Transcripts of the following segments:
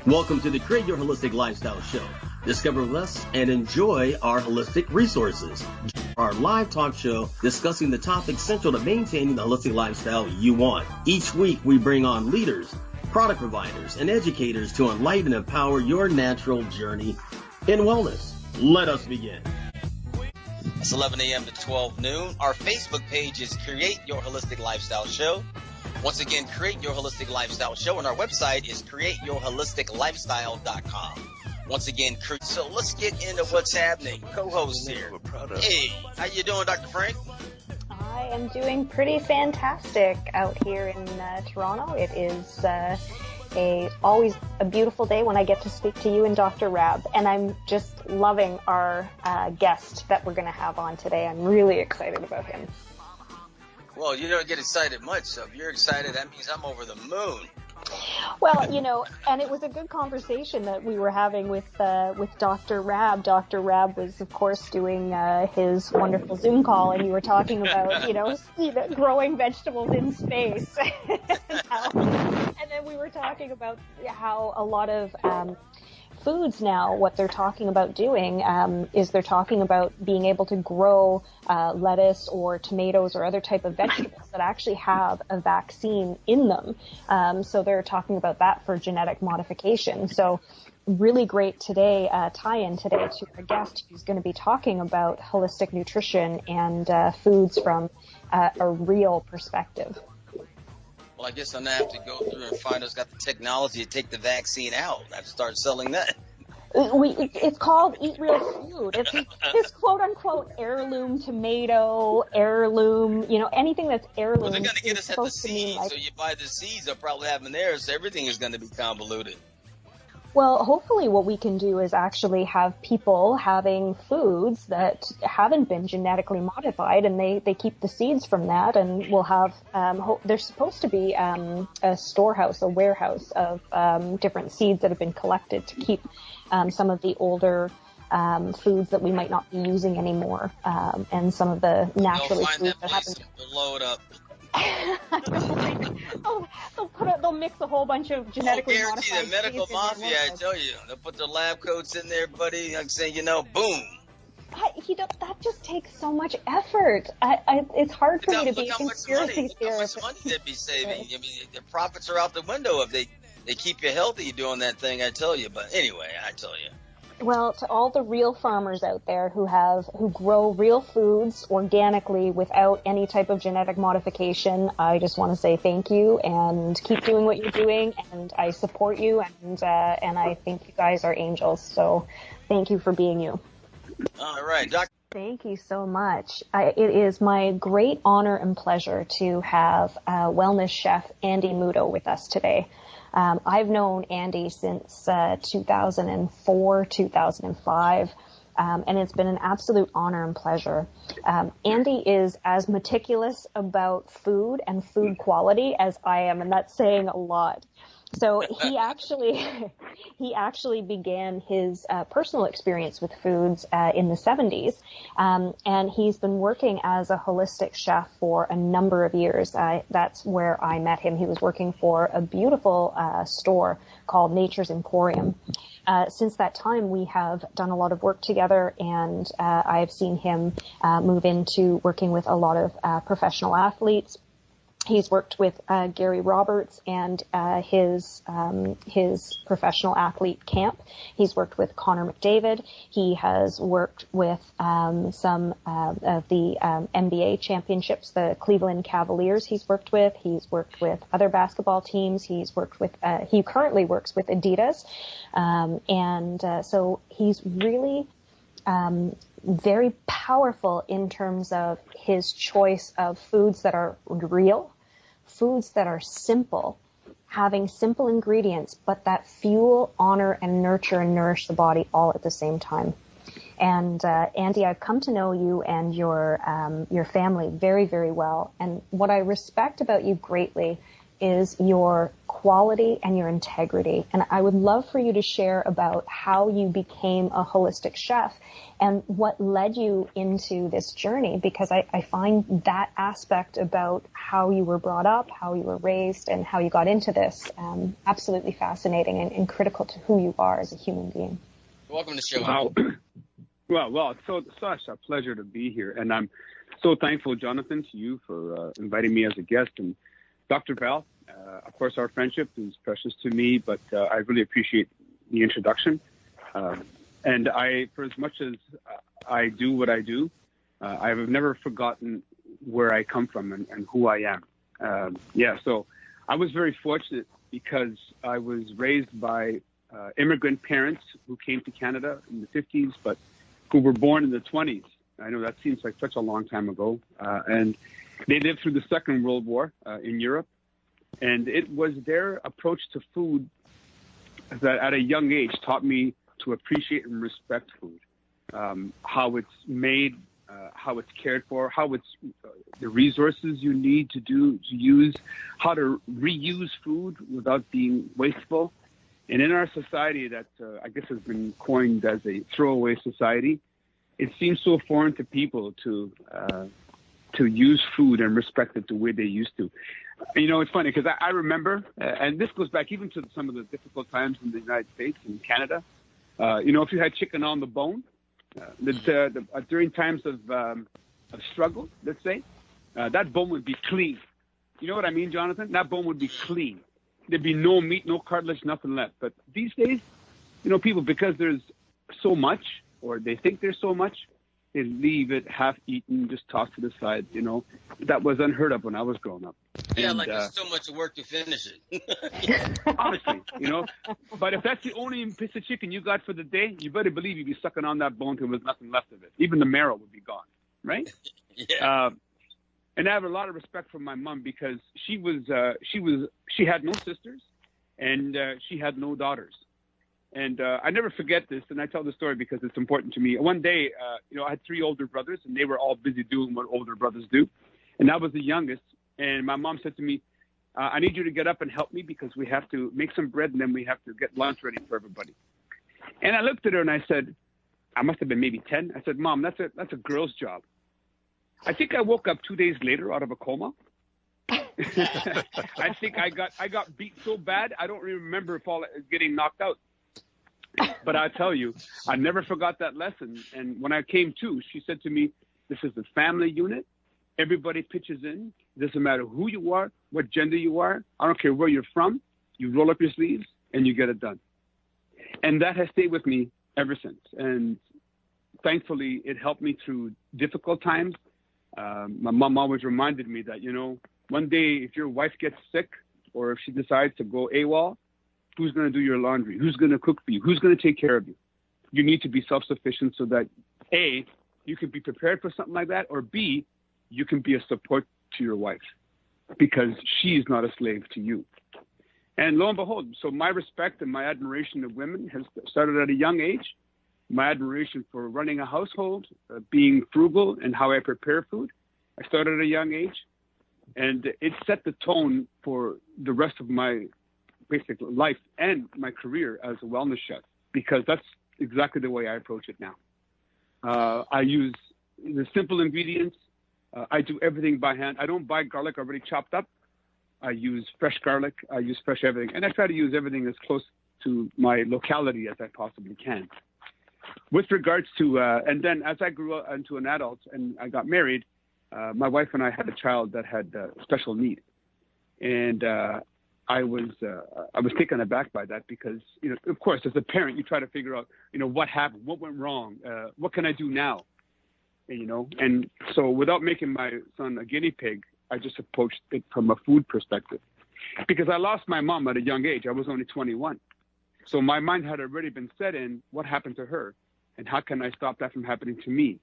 Welcome to the Create Your Holistic Lifestyle Show. Discover with us and enjoy our holistic resources. Our live talk show discussing the topics central to maintaining the holistic lifestyle you want. Each week we bring on leaders, product providers, and educators to enlighten and empower your natural journey in wellness. Let us begin. It's 11 a.m. to 12 noon. Our Facebook page is Create Your Holistic Lifestyle Show. Once again, Create Your Holistic Lifestyle Show, and our website is createyourholisticlifestyle.com. Once again, so let's get into what's happening. Co-host here. Hey, how you doing, Dr. Frank? I am doing pretty fantastic out here in Toronto. It is always a beautiful day when I get to speak to you and Dr. Rab, and I'm just loving our guest that we're going to have on today. I'm really excited about him. Well, you don't get excited much, so if you're excited, that means I'm over the moon. Well, you know, and it was a good conversation that we were having with Dr. Rab. Dr. Rab was, of course, doing his wonderful Zoom call, and you were talking about, growing vegetables in space. And then we were talking about how a lot of foods now, what they're talking about doing is they're talking about being able to grow lettuce or tomatoes or other type of vegetables that actually have a vaccine in them. So they're talking about that for genetic modification. So really great today, tie-in today to our guest who's going to be talking about holistic nutrition and foods from a real perspective. Well, I guess I'm going to have to go through and find who's got the technology to take the vaccine out. I have to start selling that. It's called Eat Real Food. It's this quote-unquote heirloom tomato, heirloom, anything that's heirloom. Well, they're going to get us at the seeds, so you buy the seeds, they'll probably have them there, so everything is going to be convoluted. Well, hopefully what we can do is actually have people having foods that haven't been genetically modified, and they keep the seeds from that, and we'll have, there's supposed to be a storehouse, a warehouse of different seeds that have been collected to keep some of the older foods that we might not be using anymore, and some of the naturally foods that happen. Blow it up. They'll mix a whole bunch of genetically modified. The medical mafia, I tell you, they'll put their lab coats in there, buddy. I'm saying, boom. That just takes so much effort. It's hard for me to be a conspiracy theorist. How much money they'd be saving? I mean, the profits are out the window if they keep you healthy doing that thing. I tell you. But anyway, I tell you. Well, to all the real farmers out there who grow real foods organically without any type of genetic modification, I just want to say thank you and keep doing what you're doing, and I support you, and I think you guys are angels. So, thank you for being you. All right, Doctor. Thank you so much. It is my great honor and pleasure to have wellness chef Andy Muto with us today. I've known Andy since 2004, 2005, and it's been an absolute honor and pleasure. Andy is as meticulous about food and food quality as I am, and that's saying a lot. So he actually began his personal experience with foods in the 70s, and he's been working as a holistic chef for a number of years. That's where I met him. He was working for a beautiful store called Nature's Emporium. Since that time, we have done a lot of work together, and I have seen him move into working with a lot of professional athletes. He's worked with Gary Roberts and his professional athlete camp. He's worked with Connor McDavid. He has worked with some of the NBA championships, the Cleveland Cavaliers. He's worked with other basketball teams. He currently works with Adidas, so he's really very powerful in terms of his choice of foods that are real, foods that are simple, having simple ingredients, but that fuel, honor, and nurture and nourish the body all at the same time. And Andy, I've come to know you and your family very, very well. And what I respect about you greatly is your quality and your integrity. And I would love for you to share about how you became a holistic chef and what led you into this journey, because I find that aspect about how you were brought up, how you were raised, and how you got into this absolutely fascinating and critical to who you are as a human being. Welcome to the show. Wow. Well, it's such a pleasure to be here. And I'm so thankful, Jonathan, to you for inviting me as a guest. And Dr. Val, of course, our friendship is precious to me, but I really appreciate the introduction. And for as much as I do what I do, I have never forgotten where I come from and who I am. So I was very fortunate because I was raised by immigrant parents who came to Canada in the 50s, but who were born in the 20s. I know that seems like such a long time ago. And they lived through the Second World War in Europe. And it was their approach to food that at a young age taught me to appreciate and respect food, how it's made, how it's cared for, how it's the resources you need to use, how to reuse food without being wasteful. And in our society that I guess has been coined as a throwaway society, it seems so foreign to people to use food and respect it the way they used to. You know, it's funny because I remember, and this goes back even to some of the difficult times in the United States and Canada. If you had chicken on the bone, during times of struggle, let's say, that bone would be clean. You know what I mean, Jonathan? That bone would be clean. There'd be no meat, no cartilage, nothing left. But these days, people, because there's so much, or they think there's so much, they leave it half-eaten, just tossed to the side, That was unheard of when I was growing up. Yeah, and, there's so much work to finish it. Honestly, But if that's the only piece of chicken you got for the day, you better believe you'd be sucking on that bone till there's nothing left of it. Even the marrow would be gone, right? Yeah. And I have a lot of respect for my mom because she had no sisters and she had no daughters. And I never forget this, and I tell the story because it's important to me. One day, I had 3 older brothers, and they were all busy doing what older brothers do. And I was the youngest, and my mom said to me, I need you to get up and help me because we have to make some bread, and then we have to get lunch ready for everybody. And I looked at her, and I said, I must have been maybe 10. I said, Mom, that's a girl's job. I think I woke up 2 days later out of a coma. I think I got beat so bad, I don't remember getting knocked out. But I tell you, I never forgot that lesson. And when I came to, she said to me, this is a family unit. Everybody pitches in. It doesn't matter who you are, what gender you are. I don't care where you're from. You roll up your sleeves and you get it done. And that has stayed with me ever since. And thankfully, it helped me through difficult times. My mom always reminded me that, one day if your wife gets sick or if she decides to go AWOL, who's going to do your laundry? Who's going to cook for you? Who's going to take care of you? You need to be self-sufficient so that A, you can be prepared for something like that, or B, you can be a support to your wife because she's not a slave to you. And lo and behold, so my respect and my admiration of women has started at a young age. My admiration for running a household, being frugal and how I prepare food, I started at a young age. And it set the tone for the rest of my basic life and my career as a wellness chef, because that's exactly the way I approach it now. I use the simple ingredients. I do everything by hand. I don't buy garlic already chopped up. I use fresh garlic. I use fresh everything. And I try to use everything as close to my locality as I possibly can. With regards to, and then as I grew up into an adult and I got married, my wife and I had a child that had special need. And I was taken aback by that because, of course, as a parent, you try to figure out, what happened, what went wrong, what can I do now, And so without making my son a guinea pig, I just approached it from a food perspective because I lost my mom at a young age. I was only 21. So my mind had already been set in what happened to her and how can I stop that from happening to me?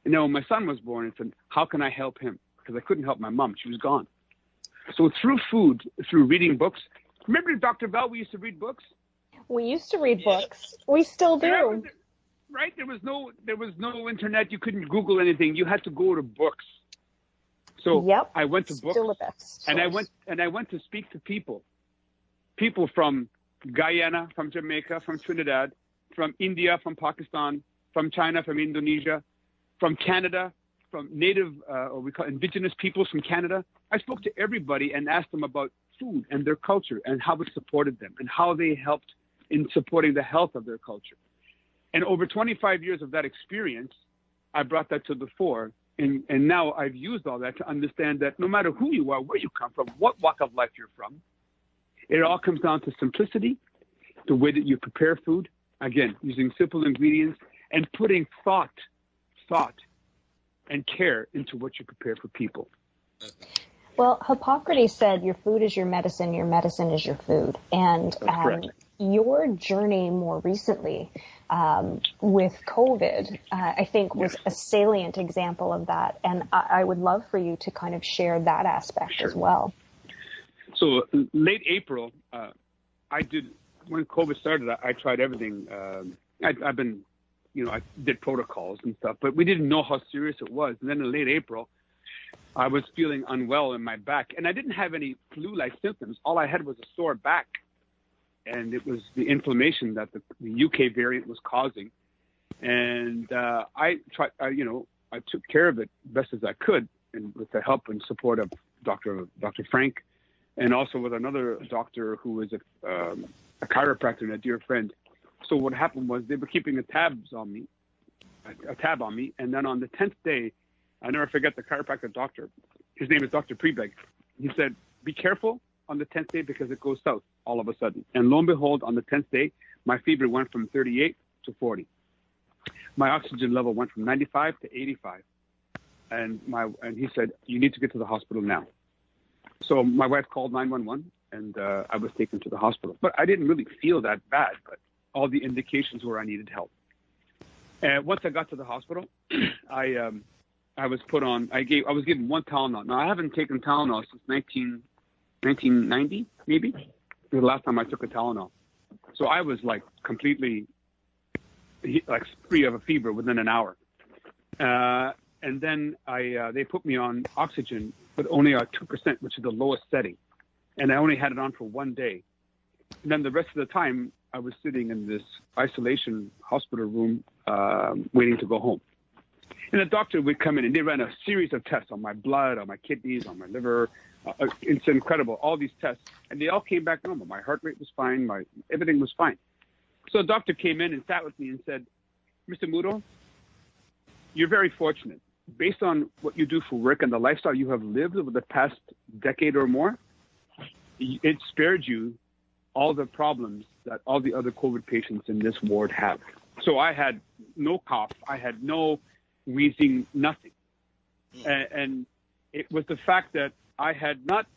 When my son was born, I said, how can I help him? Because I couldn't help my mom. She was gone. So through food, through reading books, remember Dr. Val, we used to read books? We used to read books. We still do. Right? There was no internet. You couldn't Google anything. You had to go to books. So yep. I went to books, Still the best. and I went to speak to people from Guyana, from Jamaica, from Trinidad, from India, from Pakistan, from China, from Indonesia, from Canada, from native, or we call indigenous peoples from Canada. I spoke to everybody and asked them about food and their culture and how it supported them and how they helped in supporting the health of their culture. And over 25 years of that experience, I brought that to the fore. And now I've used all that to understand that no matter who you are, where you come from, what walk of life you're from, it all comes down to simplicity, the way that you prepare food, again, using simple ingredients and putting thought and care into what you prepare for people. Well, Hippocrates said your food is your medicine is your food. And your journey more recently with COVID, I think was a salient example of that. And I would love for you to kind of share that aspect as well. So late April, when COVID started, I tried everything. I've been, I did protocols and stuff, but we didn't know how serious it was. And then in late April, I was feeling unwell in my back, and I didn't have any flu-like symptoms. All I had was a sore back, and it was the inflammation that the UK variant was causing. And I took care of it best as I could, and with the help and support of Dr. Frank, and also with another doctor who was a chiropractor and a dear friend. So what happened was they were keeping a tab on me, and then on the 10th day, I never forget the chiropractor doctor. His name is Dr. Prebeg. He said, be careful on the 10th day because it goes south all of a sudden. And lo and behold, on the 10th day, my fever went from 38 to 40. My oxygen level went from 95 to 85. And he said, you need to get to the hospital now. So my wife called 911, and I was taken to the hospital. But I didn't really feel that bad, but all the indications were I needed help. And once I got to the hospital, I was put on. I was given one Tylenol. Now I haven't taken Tylenol since 1990, maybe. The last time I took a Tylenol. So I was like completely free of a fever within an hour. And then they put me on oxygen, but only at 2%, which is the lowest setting. And I only had it on for one day. And then the rest of the time, I was sitting in this isolation hospital room waiting to go home. And the doctor would come in, and they ran a series of tests on my blood, on my kidneys, on my liver. It's incredible, all these tests. And they all came back normal. My heart rate was fine. Everything was fine. So the doctor came in and sat with me and said, Mr. Muto, you're very fortunate. Based on what you do for work and the lifestyle you have lived over the past decade or more, it spared you all the problems that all the other COVID patients in this ward have. So I had no cough. I had no wheezing, nothing. And it was the fact that I'm not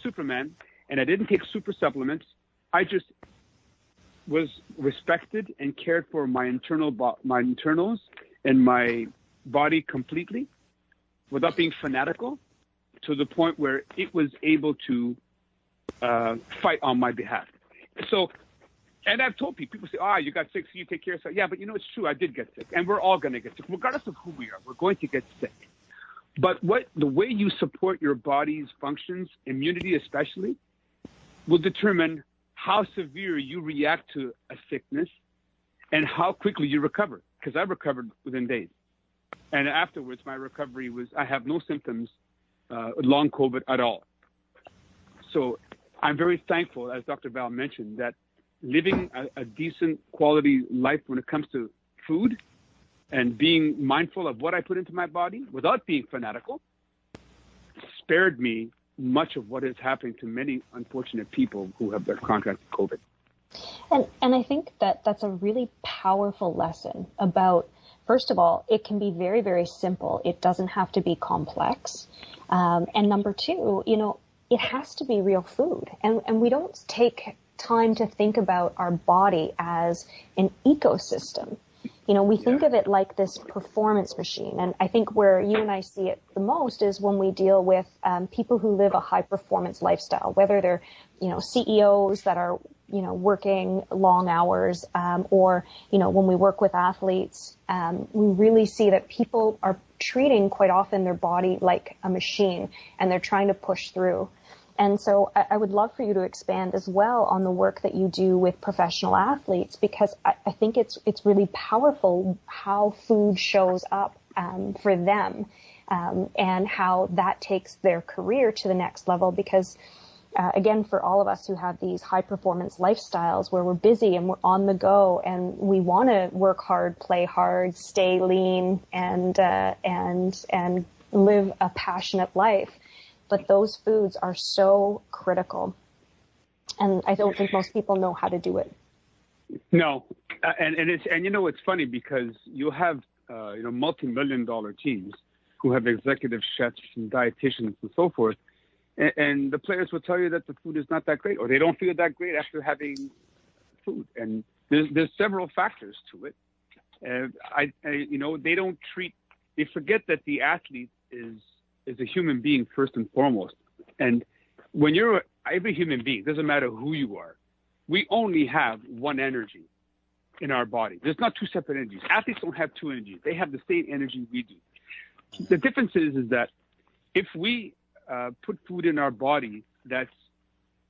Superman, and I didn't take super supplements. I just was respected and cared for my internals and my body completely without being fanatical, to the point where it was able to fight on my behalf. So, and I've told people say, you got sick, so you take care of yourself. Yeah, but it's true. I did get sick, and we're all going to get sick. Regardless of who we are, we're going to get sick. But the way you support your body's functions, immunity especially, will determine how severe you react to a sickness and how quickly you recover. Because I recovered within days. And afterwards, my recovery was, I have no symptoms, long COVID at all. So I'm very thankful, as Dr. Val mentioned, that living a decent quality life when it comes to food and being mindful of what I put into my body without being fanatical spared me much of what is happening to many unfortunate people who have contracted COVID. And I think that's a really powerful lesson about, first of all, it can be very, very simple. It doesn't have to be complex. And number two, it has to be real food. And we don't take time to think about our body as an ecosystem. We think of it like this performance machine. And I think where you and I see it the most is when we deal with people who live a high performance lifestyle, whether they're, CEOs that are working long hours, or, when we work with athletes, we really see that people are treating quite often their body like a machine, and they're trying to push through. And so I would love for you to expand as well on the work that you do with professional athletes, because I think it's really powerful how food shows up for them, and how that takes their career to the next level. Because again, for all of us who have these high performance lifestyles where we're busy and we're on the go and we want to work hard, play hard, stay lean, and live a passionate life. But those foods are so critical. And I don't think most people know how to do it. No. It's funny because you'll have, multi-million-dollar teams who have executive chefs and dietitians and so forth. And the players will tell you that the food is not that great, or they don't feel that great after having food. And there's several factors to it. They forget that the athlete is a human being first and foremost. And when every human being, doesn't matter who you are, we only have one energy in our body. There's not two separate energies. Athletes don't have two energies. They have the same energy we do. The difference is that if we put food in our body that's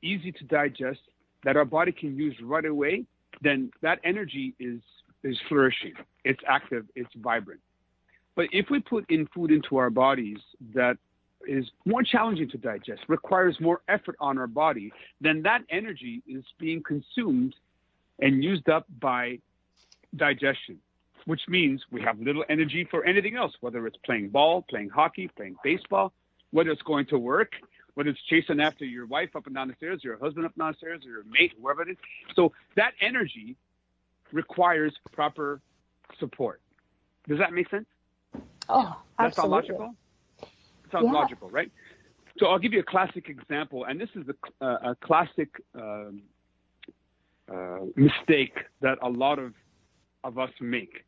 easy to digest, that our body can use right away, then that energy is flourishing. It's active. It's vibrant. But if we put in food into our bodies that is more challenging to digest, requires more effort on our body, then that energy is being consumed and used up by digestion, which means we have little energy for anything else, whether it's playing ball, playing hockey, playing baseball, whether it's going to work, whether it's chasing after your wife up and down the stairs, your husband up and down the stairs, or your mate, whoever it is. So that energy requires proper support. Does that make sense? Oh, absolutely. That sound logical? It sounds logical, right? So I'll give you a classic example, and this is a classic mistake that a lot of us make.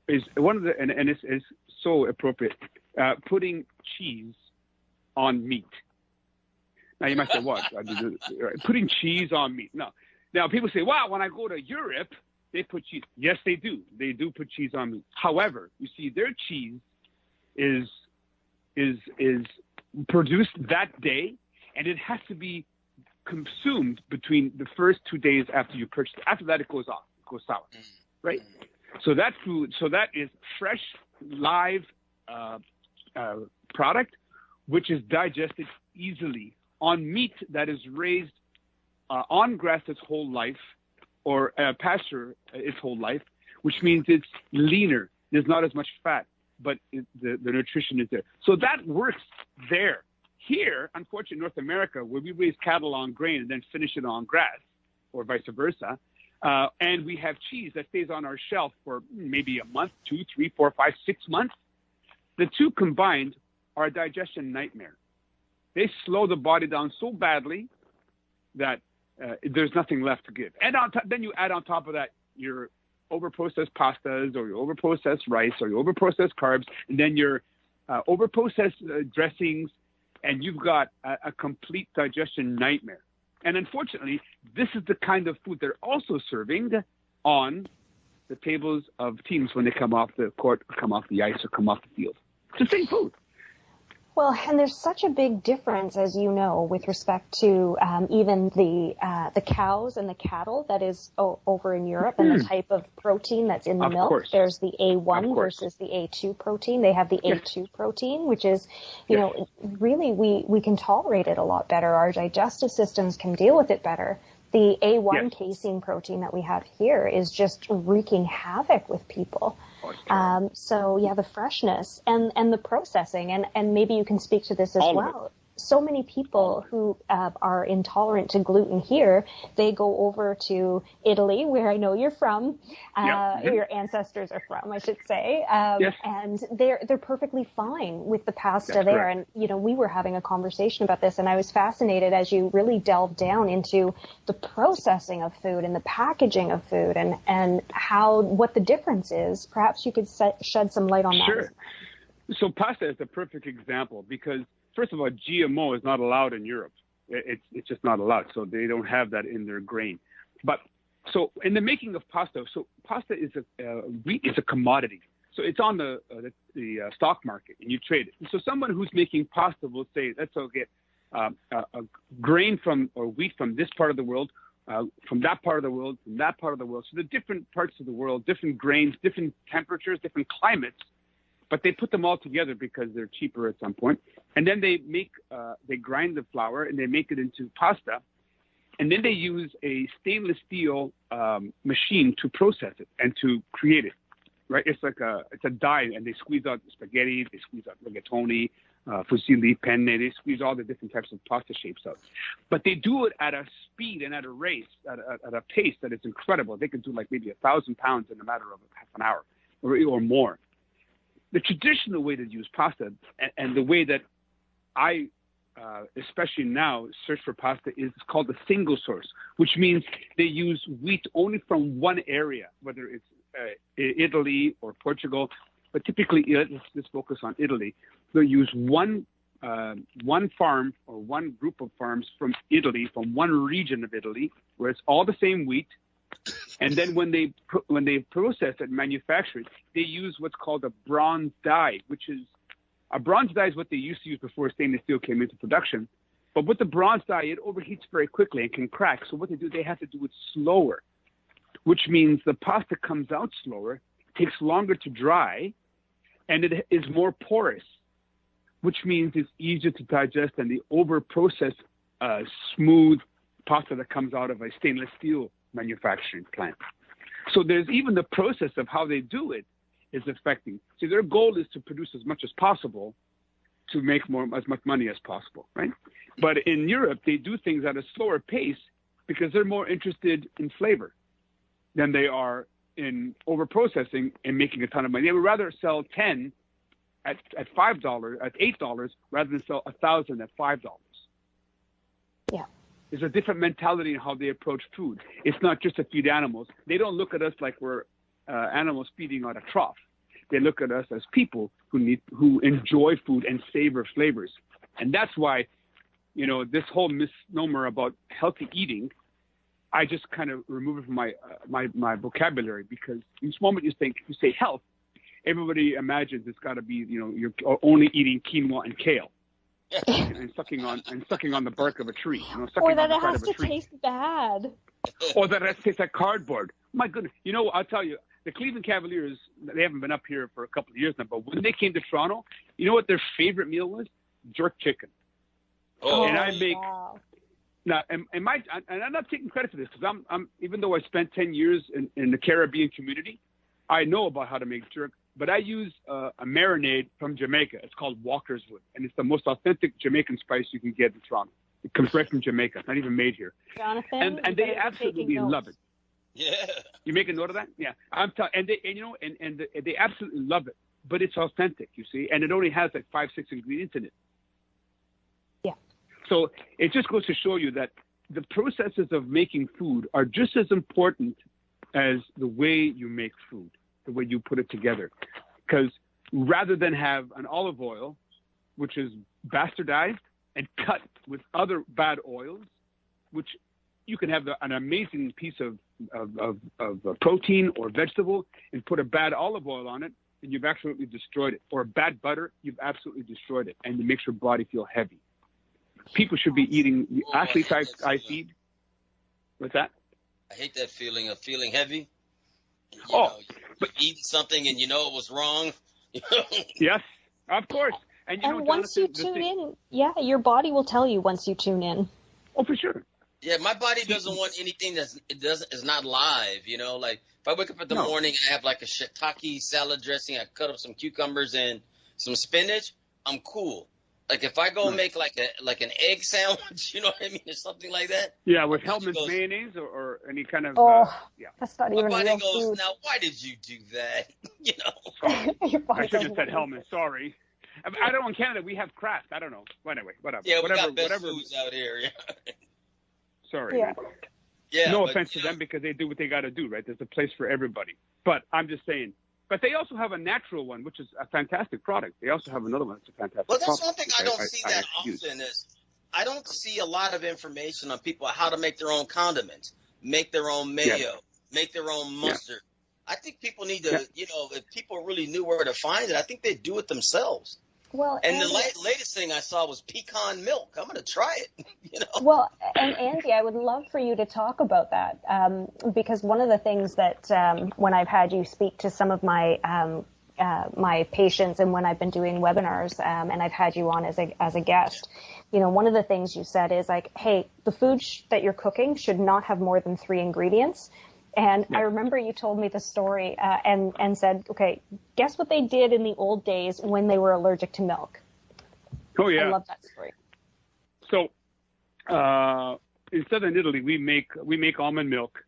Is one of the and it's so appropriate, putting cheese on meat. Now you might say, what? Putting cheese on meat? No. Now people say, wow, when I go to Europe, they put cheese. Yes, they do. They do put cheese on meat. However, you see, their cheese is produced that day, and it has to be consumed between the first 2 days after you purchase it. After that, it goes off. It goes sour, right? So that is fresh, live product, which is digested easily on meat that is raised on grass its whole life, or pasture its whole life, which means it's leaner. There's not as much fat, but the nutrition is there. So that works there. Here, unfortunately, in North America, where we raise cattle on grain and then finish it on grass, or vice versa, and we have cheese that stays on our shelf for maybe a month, 2, 3, 4, 5, 6 months, the two combined are a digestion nightmare. They slow the body down so badly that there's nothing left to give. And then you add on top of that your overprocessed pastas, or your overprocessed rice, or your overprocessed carbs, and then your overprocessed dressings, and you've got a complete digestion nightmare. And unfortunately, this is the kind of food they're also serving on the tables of teams when they come off the court, or come off the ice, or come off the field. It's the same food. Well, and there's such a big difference, as you know, with respect to even the cows and the cattle that is over in Europe, and the type of protein that's in the milk. Course. There's the A1 versus the A2 protein. They have the A2 protein, which is, you know, really we can tolerate it a lot better. Our digestive systems can deal with it better. The A1 casein protein that we have here is just wreaking havoc with people. So yeah, the freshness and the processing, and maybe you can speak to this as well. So many people who are intolerant to gluten here, they go over to Italy, where I know you're from, your ancestors are from, I should say, and they're perfectly fine with the pasta there. Correct. And you know, we were having a conversation about this, and I was fascinated as you really delved down into the processing of food and the packaging of food, and what the difference is. Perhaps you could shed some light on that. Sure. So pasta is the perfect example because, first of all, GMO is not allowed in Europe. It's just not allowed, so they don't have that in their grain. But so in the making of pasta, so pasta is wheat is a commodity. So it's on the stock market, and you trade it. So someone who's making pasta will say, let's get a grain or wheat from this part of the world, from that part of the world, from that part of the world. So the different parts of the world, different grains, different temperatures, different climates, but they put them all together because they're cheaper at some point. And then they grind the flour and they make it into pasta. And then they use a stainless steel machine to process it and to create it. Right? It's a die, and they squeeze out spaghetti, they squeeze out rigatoni, fusilli, penne. They squeeze all the different types of pasta shapes out. But they do it at a speed and at a race, at a pace that is incredible. They can do like maybe 1,000 pounds in a matter of half an hour or more. The traditional way to use pasta and the way that I, especially now, search for pasta is called a single source, which means they use wheat only from one area, whether it's Italy or Portugal, but typically let's focus on Italy. They'll use one farm or one group of farms from Italy, from one region of Italy, where it's all the same wheat. And then when they process it and manufacture it, they use what's called a bronze die, which is a bronze die is what they used to use before stainless steel came into production. But with the bronze die, it overheats very quickly and can crack. So what they have to do it slower, which means the pasta comes out slower, takes longer to dry, and it is more porous, which means it's easier to digest than the over-processed, smooth pasta that comes out of a stainless steel manufacturing plant. So there's even the process of how they do it is affecting. So their goal is to produce as much as possible to make as much money as possible, right? But in Europe, they do things at a slower pace because they're more interested in flavor than they are in over-processing and making a ton of money. They would rather sell 10 at $5, at $8, rather than sell 1,000 at $5. Yeah. There's a different mentality in how they approach food. It's not just to feed animals. They don't look at us like we're animals feeding on a trough. They look at us as people who enjoy food and savor flavors. And that's why, this whole misnomer about healthy eating, I just kind of remove it from my vocabulary, because in this moment you say health, everybody imagines it's got to be, you're only eating quinoa and kale. and sucking on the bark of a tree, or that it has to taste bad, or that it has to taste like cardboard. My goodness, I'll tell you, the Cleveland Cavaliers, they haven't been up here for a couple of years now, but when they came to Toronto, you know what their favorite meal was? Jerk chicken. Oh, and I make wow. now, and I'm not taking credit for this, because I'm even though I spent 10 years in the Caribbean community, I know about how to make jerk. But I use a marinade from Jamaica. It's called Walker's Wood, and it's the most authentic Jamaican spice you can get in Toronto. It comes right from Jamaica. It's not even made here. Jonathan, and they absolutely love it. Yeah. You make a note of that? Yeah. And they absolutely love it. But it's authentic, you see, and it only has like 5-6 ingredients in it. Yeah. So it just goes to show you that the processes of making food are just as important as the way you make food, the way you put it together. Because rather than have an olive oil, which is bastardized and cut with other bad oils, which you can have an amazing piece of protein or vegetable and put a bad olive oil on it, and you've absolutely destroyed it. Or bad butter, you've absolutely destroyed it, and it makes your body feel heavy. People should be eating the athletes I feed. What's that? I hate that feeling of feeling heavy. But eating something and it was wrong. Yes, of course. And once you tune in, your body will tell you once you tune in. Oh, for sure. Yeah, my body doesn't want anything is not live. Like if I wake up in the morning and I have like a shiitake salad dressing, I cut up some cucumbers and some spinach, I'm cool. Like if I go make like an egg sandwich, you know what I mean, or something like that. Yeah, with Hellman's mayonnaise or any kind of. That's not even my body real goes, food. now why did you do that? I should have said Hellman's. Sorry. I don't. In Canada we have Kraft. I don't know. Anyway, whatever. Yeah, we got best whatever. foods out here. Yeah. Sorry. Yeah. Yeah. No offense to them, because they do what they got to do, right? There's a place for everybody. But I'm just saying. But they also have a natural one, which is a fantastic product. They also have another one that's a fantastic product. Well, that's one thing I don't see that often is I don't see a lot of information on people how to make their own condiments. make their own mayo, make their own mustard. I think people need to, if people really knew where to find it, I think they'd do it themselves. Well, and the latest thing I saw was pecan milk. I'm going to try it. Well, and Andy, I would love for you to talk about that because one of the things that when I've had you speak to some of my my patients and when I've been doing webinars and I've had you on as a guest, one of the things you said is like, hey, the food that you're cooking should not have more than 3 ingredients. And I remember you told me the story and said, okay, guess what they did in the old days when they were allergic to milk? Oh, yeah. I love that story. So in southern Italy, we make almond milk,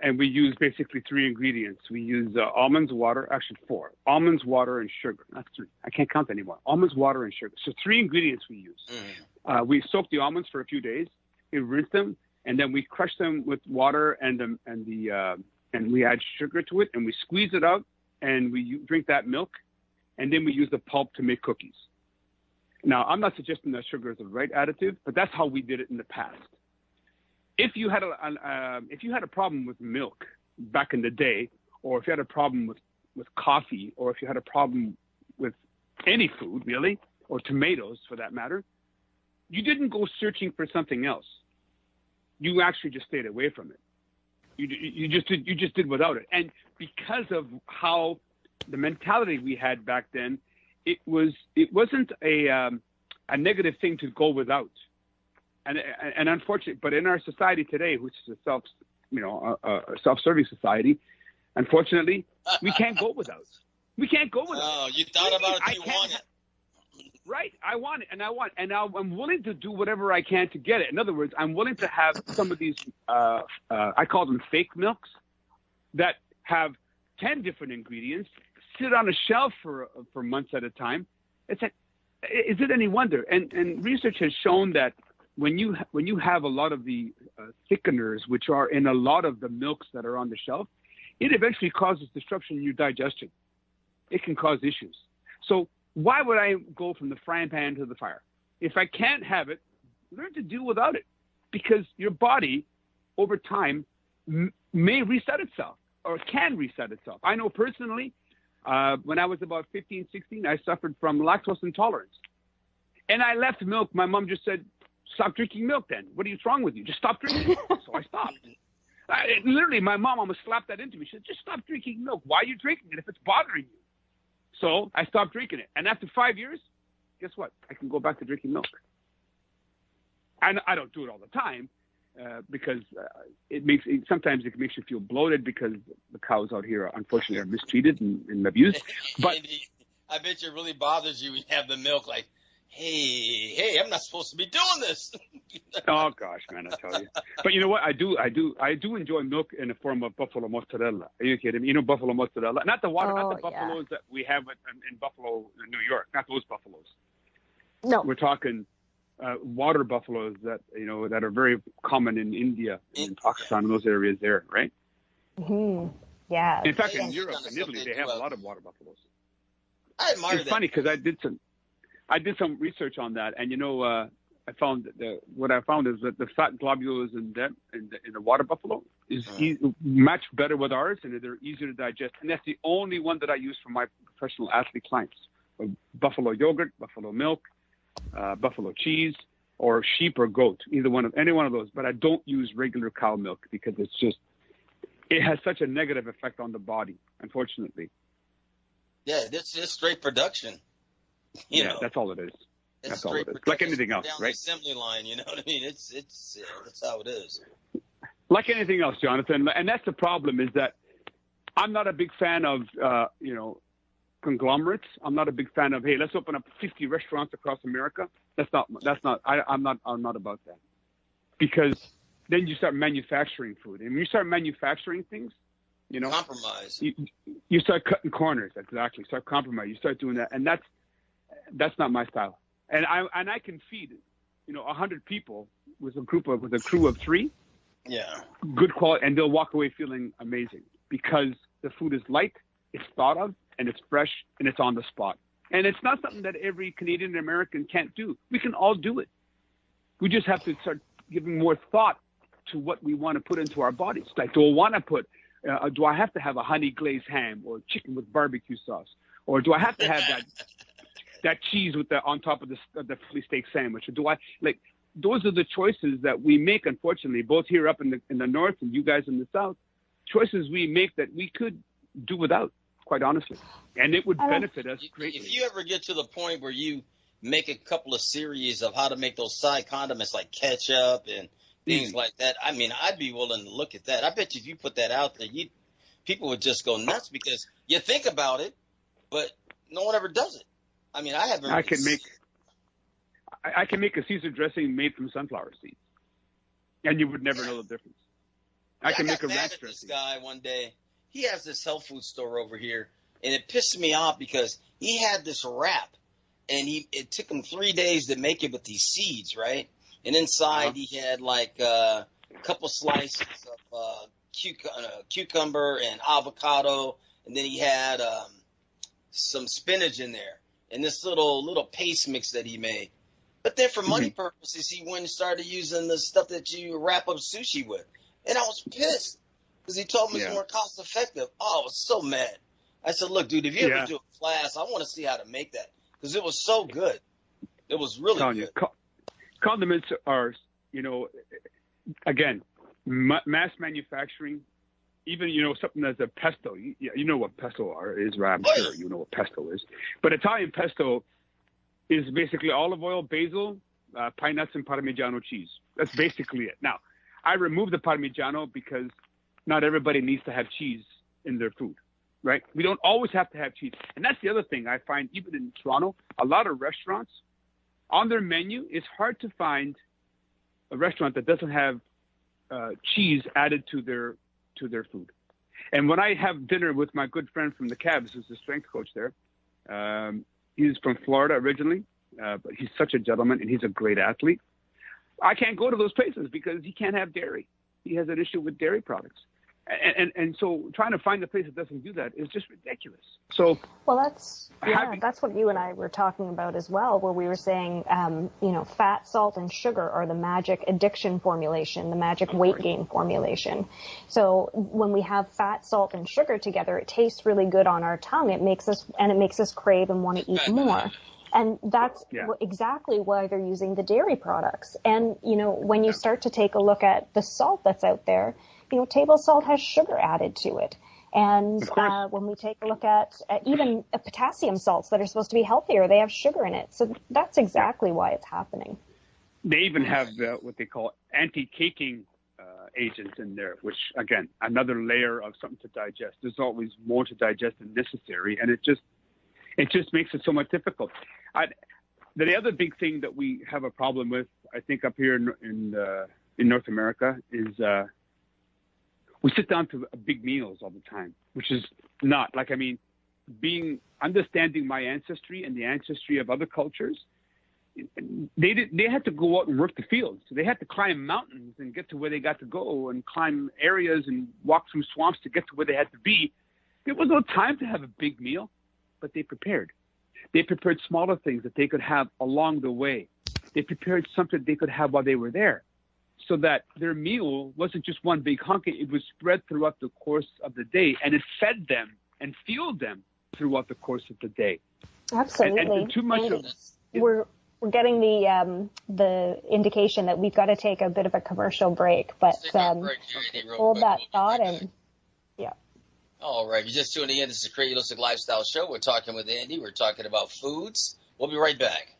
and we use basically 3 ingredients. We use almonds, water, actually 4. Almonds, water, and sugar. That's 3. I can't count anymore. Almonds, water, and sugar. So 3 ingredients we use. We soak the almonds for a few days. We rinse them. And then we crush them with water and we add sugar to it and we squeeze it out and we drink that milk and then we use the pulp to make cookies. Now, I'm not suggesting that sugar is the right additive, but that's how we did it in the past. If you had a problem with milk back in the day, or if you had a problem with coffee, or if you had a problem with any food really, or tomatoes for that matter, you didn't go searching for something else. You actually just stayed away from it. You just did without it. And because of how the mentality we had back then, it wasn't a negative thing to go without. And unfortunately, but in our society today, which is a self-serving society, unfortunately, we can't go without. We can't go without. Oh, you thought about it, you want it. Right. I want it, and I'm willing to do whatever I can to get it. In other words, I'm willing to have some of these, I call them fake milks, that have 10 different ingredients, sit on a shelf for months at a time. It's like, is it any wonder? And research has shown that when you have a lot of the thickeners, which are in a lot of the milks that are on the shelf, it eventually causes disruption in your digestion. It can cause issues. So why would I go from the frying pan to the fire? If I can't have it, learn to do without it, because your body over time may reset itself or can reset itself. I know personally, when I was about 15, 16, I suffered from lactose intolerance. And I left milk. My mom just said, stop drinking milk then. What's wrong with you? Just stop drinking. So I stopped. Literally, my mom almost slapped that into me. She said, just stop drinking milk. Why are you drinking it if it's bothering you? So I stopped drinking it. And after 5 years, guess what? I can go back to drinking milk. And I don't do it all the time because sometimes it makes you feel bloated because the cows out here, unfortunately, are mistreated and abused. But Andy, I bet you it really bothers you when you have the milk like, hey, I'm not supposed to be doing this. Oh gosh, man, I tell you. But you know what? I do enjoy milk in the form of buffalo mozzarella. Are you kidding me? You know buffalo mozzarella, not the buffaloes that we have in Buffalo, New York, not those buffaloes. No, we're talking water buffaloes that that are very common in India and in Pakistan and those areas there, right? Mm-hmm. Yeah. In fact, in Europe and Italy, they have a lot of water buffaloes. I admire that. It's funny because I did some research on that, and I found that what I found is that the fat globules in the water buffalo is match better with ours, and they're easier to digest. And that's the only one that I use for my professional athlete clients: buffalo yogurt, buffalo milk, buffalo cheese, or sheep or goat. Any one of those. But I don't use regular cow milk because it has such a negative effect on the body, unfortunately. Yeah, it's just straight production. That's all it is. That's all it is. Like anything else, right? The assembly line, you know what I mean? It's that's how it is. Like anything else, Jonathan, and that's the problem is that I'm not a big fan of conglomerates. I'm not a big fan of, hey, let's open up 50 restaurants across America. I'm not about that, because then you start manufacturing food, and when you start manufacturing things, compromise. You start cutting corners. Exactly. Start compromise. You start doing that, and that's not my style. And I can feed 100 people with a crew of 3. Yeah. Good quality, and they'll walk away feeling amazing because the food is light, it's thought of, and it's fresh, and it's on the spot. And it's not something that every Canadian American can't do. We can all do it. We just have to start giving more thought to what we want to put into our bodies. Like, do I have to have a honey glazed ham or chicken with barbecue sauce? Or do I have to have that cheese with on top of the Philly steak sandwich? Or do I, like, those are the choices that we make, unfortunately, both here up in the north and you guys in the south. Choices we make that we could do without, quite honestly, and it would benefit us greatly. If you ever get to the point where you make a couple of series of how to make those side condiments like ketchup and things like that, I mean, I'd be willing to look at that. I bet you if you put that out there, people would just go nuts because you think about it, but no one ever does it. I mean, I can make a Caesar dressing made from sunflower seeds, and you would never know the difference. I can make a ranch dressing. This guy one day, he has this health food store over here, and it pissed me off because he had this wrap, and it took him 3 days to make it with these seeds, right? And inside he had like a couple slices of cucumber and avocado, and then he had some spinach in there, and this little paste mix that he made. But then for money purposes, he went and started using the stuff that you wrap up sushi with. And I was pissed because he told me it's more cost effective. Oh, I was so mad. I said, look, dude, if you ever do a class, I want to see how to make that because it was so good. It was really good. Condiments are, again, mass manufacturing. Even, something as a pesto. You know what pesto is, right? I'm sure you know what pesto is. But Italian pesto is basically olive oil, basil, pine nuts, and Parmigiano cheese. That's basically it. Now, I remove the Parmigiano because not everybody needs to have cheese in their food, right? We don't always have to have cheese. And that's the other thing I find, even in Toronto, a lot of restaurants, on their menu, it's hard to find a restaurant that doesn't have cheese added to their food. And when I have dinner with my good friend from the Cavs, who's the strength coach there, he's from Florida originally, but he's such a gentleman and he's a great athlete. I can't go to those places because he can't have dairy. He has an issue with dairy products. And so trying to find a place that doesn't do that is just ridiculous. So, well, that's what you and I were talking about as well, where we were saying, fat, salt, and sugar are the magic addiction formulation, the magic weight gain formulation. So when we have fat, salt, and sugar together, it tastes really good on our tongue. It makes us crave and want to eat more. And that's exactly why they're using the dairy products. And, when you start to take a look at the salt that's out there, table salt has sugar added to it. And when we take a look at even potassium salts that are supposed to be healthier, they have sugar in it. So that's exactly why it's happening. They even have what they call anti-caking agents in there, which, again, another layer of something to digest. There's always more to digest than necessary. And it just makes it so much difficult. The other big thing that we have a problem with, I think, up here in North America is we sit down to big meals all the time, which is not understanding my ancestry and the ancestry of other cultures. They had to go out and work the fields. So they had to climb mountains and get to where they got to go and climb areas and walk through swamps to get to where they had to be. There was no time to have a big meal, but they prepared. They prepared smaller things that they could have along the way. They prepared something they could have while they were there so that their meal wasn't just one big hunk. It was spread throughout the course of the day, and it fed them and fueled them throughout the course of the day. Absolutely. And too much of we're getting the indication that we've got to take a bit of a commercial break, but hold that thought and yeah. All right, you're just tuning in. This is the Create Holistic Lifestyle Show. We're talking with Andy. We're talking about foods. We'll be right back.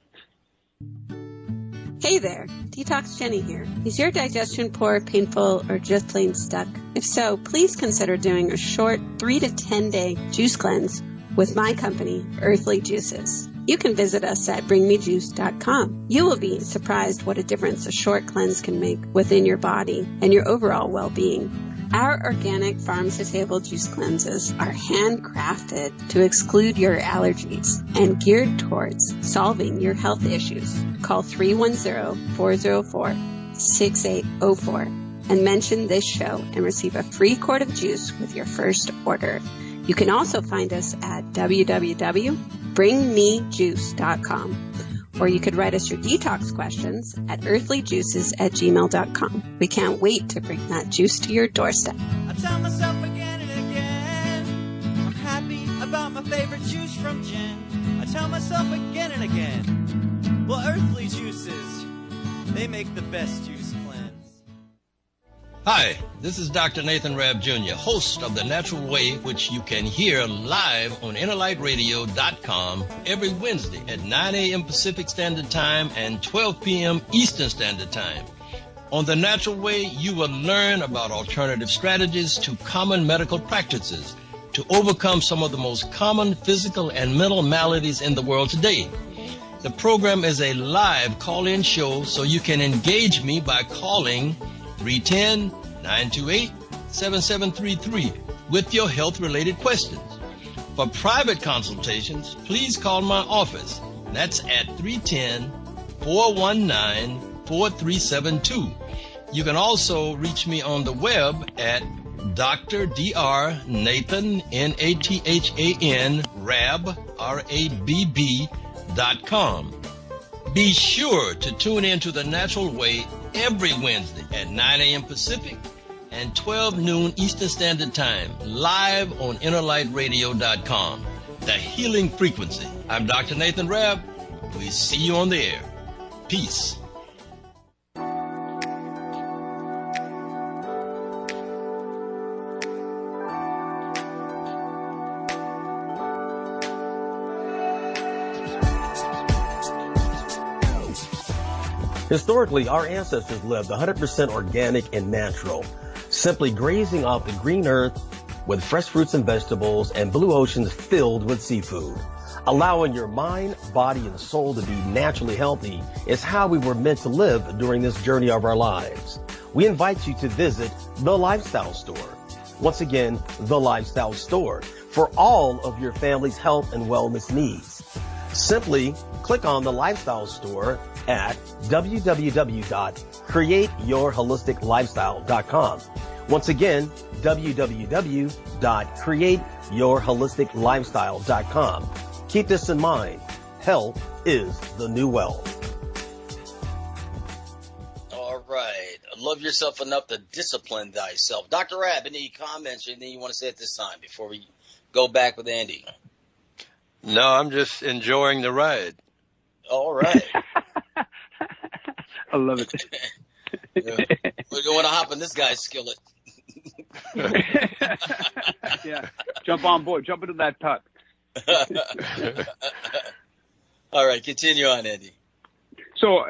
Hey there, Detox Jenny here. Is your digestion poor, painful, or just plain stuck? If so, please consider doing a short 3 to 10 day juice cleanse with my company, Earthly Juices. You can visit us at bringmejuice.com. You will be surprised what a difference a short cleanse can make within your body and your overall well-being. Our organic farm-to-table juice cleanses are handcrafted to exclude your allergies and geared towards solving your health issues. Call 310-404-6804 and mention this show and receive a free quart of juice with your first order. You can also find us at www.bringmejuice.com. Or you could write us your detox questions at earthlyjuices@gmail.com. We can't wait to bring that juice to your doorstep. I tell myself again and again, I'm happy about my favorite juice from Jen. I tell myself again and again, well, Earthly Juices, they make the best juice cleanse. Hi, this is Dr. Nathan Rabb Jr., host of The Natural Way, which you can hear live on InnerlightRadio.com every Wednesday at 9 a.m. Pacific Standard Time and 12 p.m. Eastern Standard Time. On The Natural Way, you will learn about alternative strategies to common medical practices to overcome some of the most common physical and mental maladies in the world today. The program is a live call-in show, so you can engage me by calling 310-928-7733 with your health-related questions. For private consultations, please call my office. That's at 310-419-4372. You can also reach me on the web at Dr. Dr. Nathan, Nathan, Rabb, RABB.com. Be sure to tune in to The Natural Way every Wednesday at 9 a.m. Pacific and 12 noon Eastern Standard Time, live on InnerlightRadio.com. The Healing Frequency. I'm Dr. Nathan Rabb. We see you on the air. Peace. Historically, our ancestors lived 100% organic and natural, simply grazing off the green earth with fresh fruits and vegetables and blue oceans filled with seafood. Allowing your mind, body, and soul to be naturally healthy is how we were meant to live during this journey of our lives. We invite you to visit The Lifestyle Store. Once again, The Lifestyle Store, for all of your family's health and wellness needs. Simply click on The Lifestyle Store at www.createyourholisticlifestyle.com. Once again, www.createyourholisticlifestyle.com. Keep this in mind. Health is the new wealth. All right. Love yourself enough to discipline thyself. Dr. Rabb, any comments or anything you want to say at this time before we go back with Andy? No, I'm just enjoying the ride. All right. I love it. We're going to hop in this guy's skillet. Yeah. Jump on board. Jump into that putt. All right. Continue on, Andy. So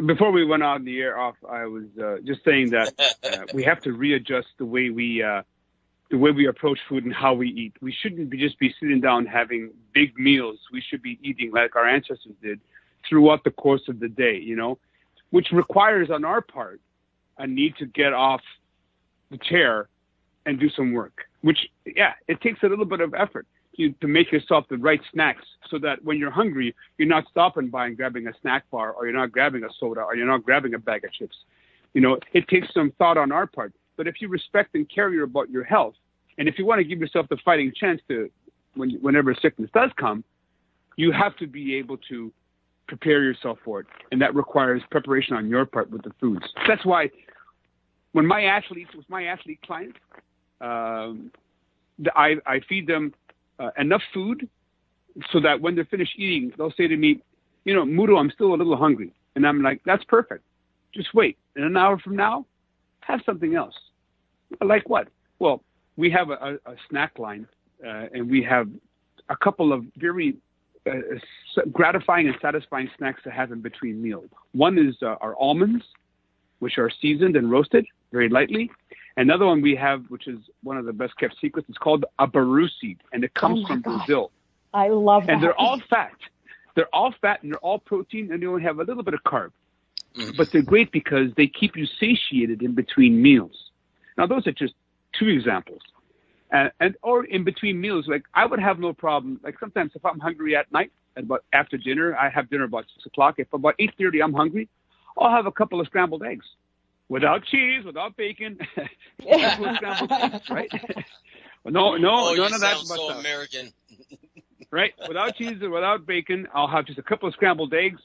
before we went on the air off, I was just saying that we have to readjust the way we approach food and how we eat. We shouldn't just be sitting down having big meals. We should be eating like our ancestors did throughout the course of the day, you know, which requires on our part a need to get off the chair and do some work, which, yeah, it takes a little bit of effort to make yourself the right snacks so that when you're hungry, you're not stopping by and grabbing a snack bar, or you're not grabbing a soda, or you're not grabbing a bag of chips. You know, it takes some thought on our part. But if you respect and care about your health, and if you want to give yourself the fighting chance to, whenever sickness does come, you have to be able to prepare yourself for it. And that requires preparation on your part with the foods. That's why when my athlete clients, I feed them enough food so that when they're finished eating, they'll say to me, you know, Mudo, I'm still a little hungry. And I'm like, that's perfect. Just wait. In an hour from now, have something else. Like what? Well, we have a snack line, and we have a couple of very gratifying and satisfying snacks to have in between meals. One is our almonds, which are seasoned and roasted very lightly. Another one we have, which is one of the best kept secrets, is called a baru seed, and it comes from Brazil. I love that. And they're all fat. They're all fat and they're all protein, and they only have a little bit of carb. Mm-hmm. But they're great because they keep you satiated in between meals. Now, those are just two examples. Or in between meals, like I would have no problem. Like sometimes if I'm hungry at night, about after dinner, I have dinner about 6 o'clock. If about 8:30 I'm hungry, I'll have a couple of scrambled eggs. Without cheese, without bacon. Scrambled eggs, right? No, none of that. So American. Right? Without cheese or without bacon, I'll have just a couple of scrambled eggs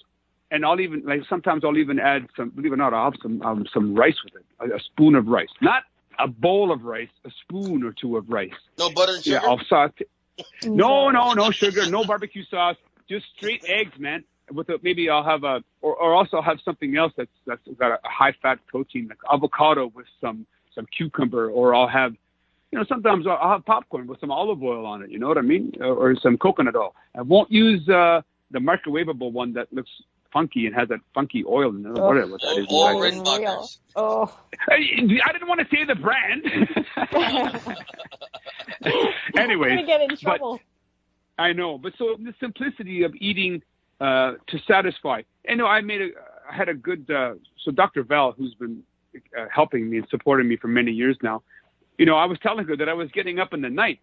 And I'll even, like, sometimes I'll even add some, believe it or not, I'll have some rice with it, a spoon of rice. Not a bowl of rice, a spoon or two of rice. No butter and sugar? Yeah, I'll saute. No sugar, no barbecue sauce, just straight eggs, man. With maybe I'll have or also I'll have something else that's got a high fat protein, like avocado with some cucumber, or I'll have, sometimes I'll have popcorn with some olive oil on it. You know what I mean? Or some coconut oil. I won't use the microwavable one that looks funky and has that funky oil in it. Whatever that is. All Rickenbackers. Oh. I didn't want to say the brand. Anyway, I'm gonna get in trouble. I know, but so the simplicity of eating to satisfy. And I had a good, so Dr. Val, who's been helping me and supporting me for many years now, I was telling her that I was getting up in the night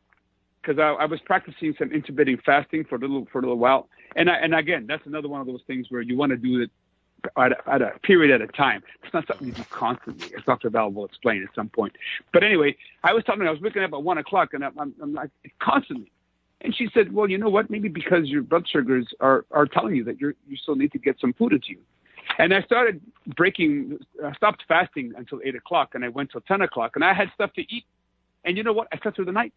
because I was practicing some intermittent fasting for a little while. And again, that's another one of those things where you want to do it at a period at a time. It's not something you do constantly, as Dr. Val will explain at some point. But anyway, I was telling her I was waking up at 1 o'clock, and I'm like constantly. And she said, well, you know what? Maybe because your blood sugars are telling you that you still need to get some food into you. And I started stopped fasting until 8 o'clock, and I went till 10 o'clock, and I had stuff to eat. And you know what? I slept through the night.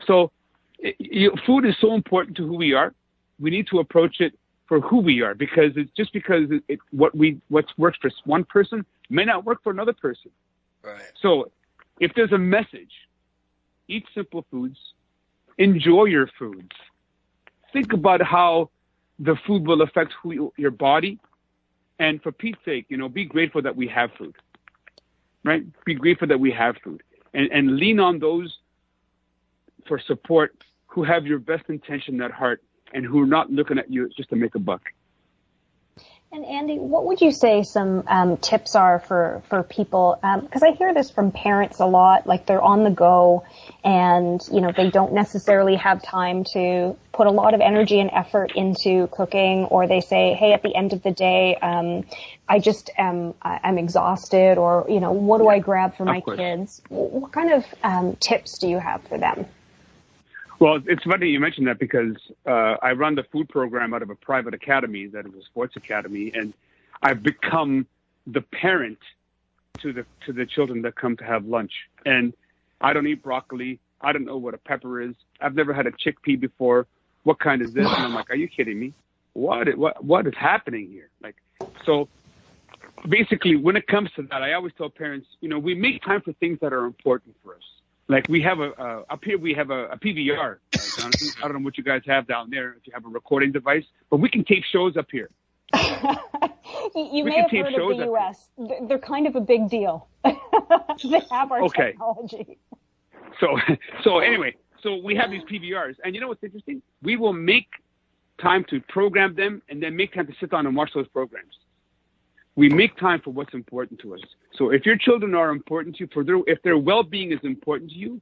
So food is so important to who we are. We need to approach it for who we are, because it's just because what works for one person may not work for another person. Right. So if there's a message, eat simple foods, enjoy your foods. Think about how the food will affect your body. And for Pete's sake, be grateful that we have food, right? Be grateful that we have food, and lean on those for support who have your best intention at heart and who are not looking at you just to make a buck. And Andy, what would you say some tips are for people? Because I hear this from parents a lot, like they're on the go and, they don't necessarily have time to put a lot of energy and effort into cooking, or they say, hey, at the end of the day, I'm exhausted, or, what do I grab for my kids? What kind of tips do you have for them? Well, it's funny you mentioned that, because I run the food program out of a private academy that is a sports academy, and I've become the parent to the children that come to have lunch. And I don't eat broccoli. I don't know what a pepper is. I've never had a chickpea before. What kind is this? And I'm like, are you kidding me? What is happening here? So basically, when it comes to that, I always tell parents, we make time for things that are important for us. Like we have up here, we have a PVR, Jonathan. I don't know what you guys have down there, if you have a recording device, but we can tape shows up here. You may have heard of the U.S. They're kind of a big deal. They have our technology. So anyway, so we have these PVRs, and you know what's interesting? We will make time to program them, and then make time to sit down and watch those programs. We make time for what's important to us. So if your children are important to you, if their well-being is important to you,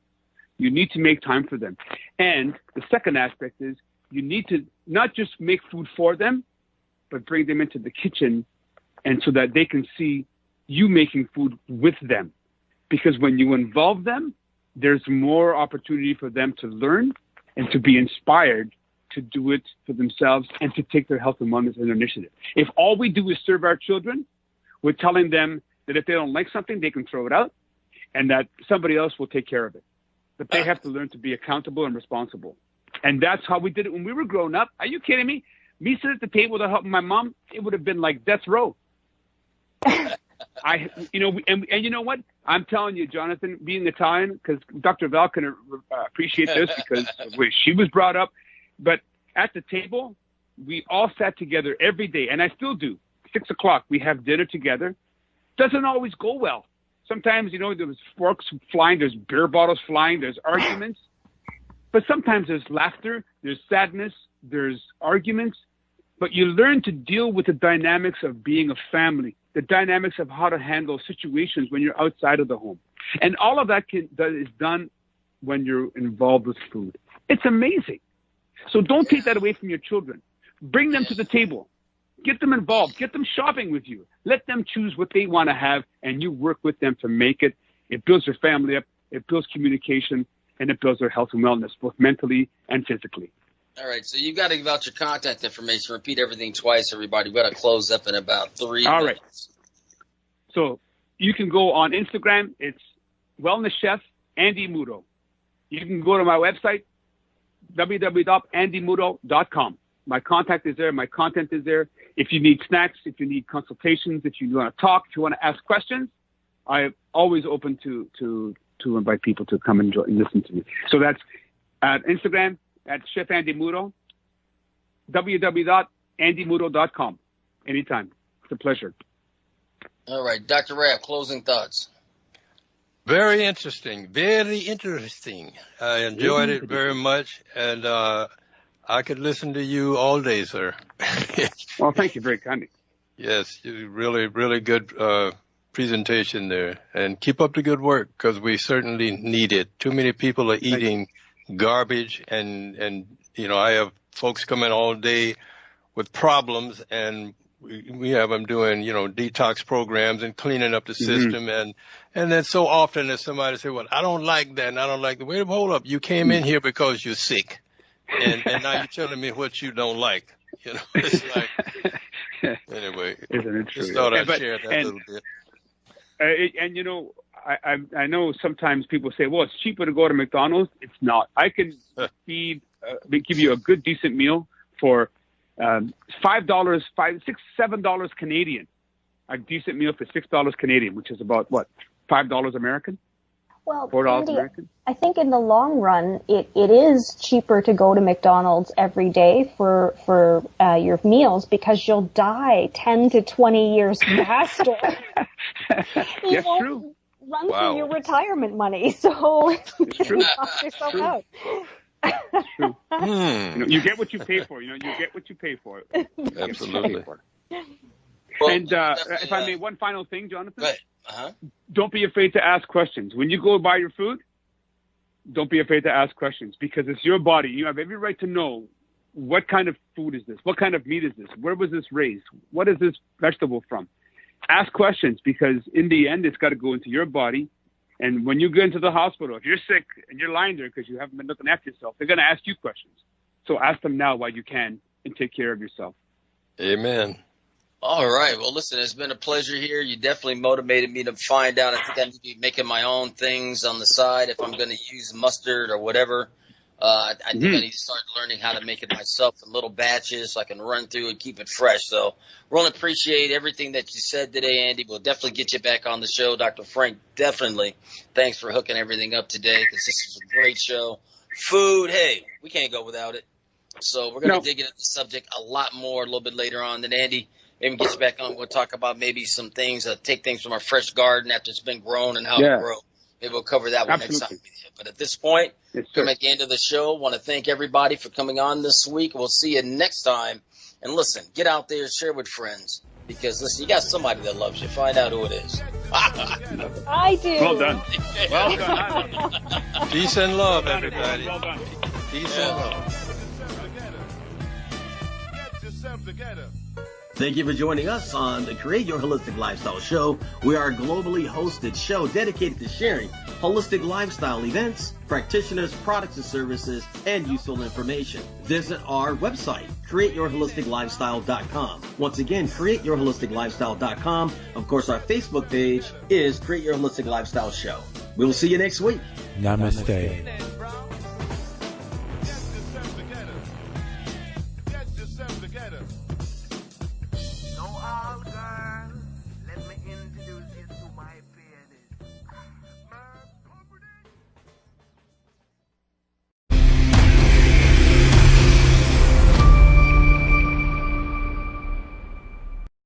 you need to make time for them. And the second aspect is you need to not just make food for them, but bring them into the kitchen, and so that they can see you making food with them. Because when you involve them, there's more opportunity for them to learn and to be inspired to do it for themselves and to take their health and wellness as an initiative. If all we do is serve our children, we're telling them that if they don't like something, they can throw it out and that somebody else will take care of it. But they have to learn to be accountable and responsible. And that's how we did it when we were growing up. Are you kidding me? Me sitting at the table to help my mom, it would have been like death row. And you know what? I'm telling you, Jonathan, being Italian, because Dr. Val can appreciate this because of the way she was brought up. But at the table, we all sat together every day, and I still do. 6 o'clock, we have dinner together. Doesn't always go well. Sometimes, there's forks flying, there's beer bottles flying, there's arguments. But sometimes there's laughter, there's sadness, there's arguments. But you learn to deal with the dynamics of being a family, the dynamics of how to handle situations when you're outside of the home. And all of that is done when you're involved with food. It's amazing. So don't take that away from your children. Bring them to the table. Get them involved. Get them shopping with you. Let them choose what they want to have, and you work with them to make it. It builds their family up. It builds communication, and it builds their health and wellness, both mentally and physically. All right, so you got to give out your contact information. Repeat everything twice, everybody. We've got to close up in about 3 All minutes. right. So you can go on Instagram. It's Wellness Chef Andy Muto. You can go to my website, www.andymuto.com. My contact is there. My content is there. If you need snacks, if you need consultations, if you want to talk, if you want to ask questions, I'm always open to invite people to come and listen to me. So that's at Instagram at Chef Andy Muto, www.andymuto.com. Anytime. It's a pleasure. All right, Dr. Rabb, closing thoughts. Very interesting. Very interesting. I enjoyed it very much, and I could listen to you all day, sir. Well, thank you very kindly. Yes, you really, really good presentation there. And keep up the good work, because we certainly need it. Too many people are eating garbage, and you know, I have folks come in all day with problems, and we have them doing, you know, detox programs and cleaning up the system. And then so often there's somebody say, well, I don't like that, and I don't like the way. Hold up. You came in here because you're sick. And now you're telling me what you don't like. You know, it's like, anyway, isn't it true? Just thought I'd share that a little bit. And you know, I know sometimes people say, well, it's cheaper to go to McDonald's. It's not. I can give you a good, decent meal for $5, $6, $7 Canadian. A decent meal for $6 Canadian, which is about what, $5 American? Well, $4 Andy, American? I think in the long run, it is cheaper to go to McDonald's every day for your meals, because you'll die 10 to 20 years faster. Yes, true. Run through your retirement money, so you knock yourself out. True. You know, you get what you pay for. You know, you get what you pay for. Absolutely. Well, and if I may, one final thing, Jonathan. Right. Don't be afraid to ask questions. When you go buy your food, don't be afraid to ask questions, because it's your body. You have every right to know, what kind of food is this? What kind of meat is this? Where was this raised? What is this vegetable from? Ask questions, because in the end, it's got to go into your body. And when you go into the hospital, if you're sick and you're lying there because you haven't been looking after yourself, they're going to ask you questions. So ask them now while you can, and take care of yourself. Amen. All right. Well, listen, it's been a pleasure here. You definitely motivated me to find out. I think I need to be making my own things on the side if I'm going to use mustard or whatever. I think I need to start learning how to make it myself in little batches so I can run through and keep it fresh. So really appreciate everything that you said today, Andy. We'll definitely get you back on the show. Dr. Frank, definitely. Thanks for hooking everything up today, because this is a great show. Food, hey, we can't go without it. So we're going to dig into the subject a lot more a little bit later on. Then, Andy, maybe get you back on. We'll talk about maybe some things, take things from our fresh garden after it's been grown and how to grow. Maybe we'll cover that one next time. But at this point, we're at the end of the show. Want to thank everybody for coming on this week. We'll see you next time. And listen, get out there, share with friends. Because, listen, you got somebody that loves you. Find out who it is. I do. Well done. Well done. Peace and love, everybody. Well done. Peace and love. Get yourself together. Thank you for joining us on the Create Your Holistic Lifestyle Show. We are a globally hosted show dedicated to sharing holistic lifestyle events, practitioners, products and services, and useful information. Visit our website, createyourholisticlifestyle.com. Once again, createyourholisticlifestyle.com. Of course, our Facebook page is Create Your Holistic Lifestyle Show. We will see you next week. Namaste.